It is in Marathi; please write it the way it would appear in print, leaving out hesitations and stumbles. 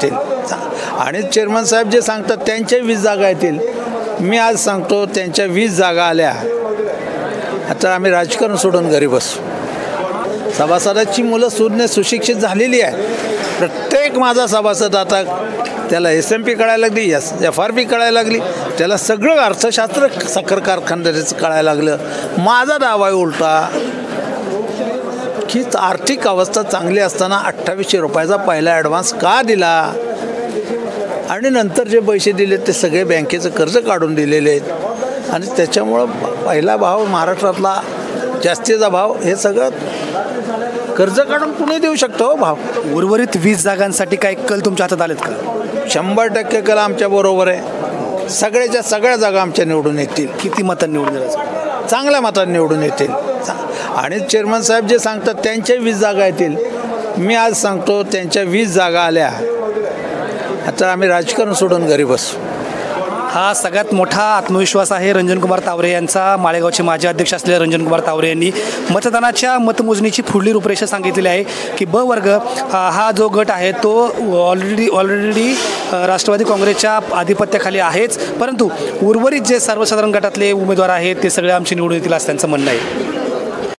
येतील आणि चेअरमन साहेब जे सांगतात त्यांच्या 20 जागा येतील. मी आज सांगतो त्यांच्या 20 जागा आल्या, आता आम्ही राजकारण सोडून घरी बसू. सभासदाची मुलं सुशिक्षित झालेली आहे. प्रत्येक माझा सभासद आता त्याला SMP कळायला लागली, FRP कळायला लागली, त्याला सगळं अर्थशास्त्र साखर कारखानदारीचं कळायला लागलं. माझा दावा आहे उलटा की आर्थिक अवस्था चांगली असताना 2800 रुपयाचा पहिला ॲडव्हान्स का दिला आणि नंतर जे पैसे दिले ते सगळे बँकेचं कर्ज काढून दिलेले आहेत आणि त्याच्यामुळं पहिला भाव महाराष्ट्रातला जास्तीचा भाव हे सगळं कर्ज काढून कुणी देऊ शकतो भाव. उर्वरित 20 जागांसाठी काय कल तुमच्या हातात आलेत का? 100% कल आमच्या बरोबर आहे. सगळ्याच्या सगळ्या जागा आमच्या निवडून येतील. किती मतांनी निवडून येतील? चांगल्या मतांनी निवडून येतील आणि चेअरमन साहेब जे सांगतात त्यांच्या 20 जागा येतील. मी आज सांगतो त्यांच्या 20 जागा आल्या, आता आम्ही राजकारण सोडून घरी बसू. हा सगळ्यात मोठा आत्मविश्वास आहे रंजनकुमार तावरे यांचा. माळेगावचे माजी अध्यक्ष असलेले रंजनकुमार तावरे यांनी मतदानाच्या मतमोजणीची पुढली रूपरेषा सांगितलेली आहे की ब वर्ग हा जो गट आहे तो ऑलरेडी राष्ट्रवादी काँग्रेसच्या आधिपत्याखाली आहेच, परंतु उर्वरित जे सर्वसाधारण गटातले उमेदवार आहेत ते सगळे आमचे निवडून येतील असं त्यांचं म्हणणं आहे.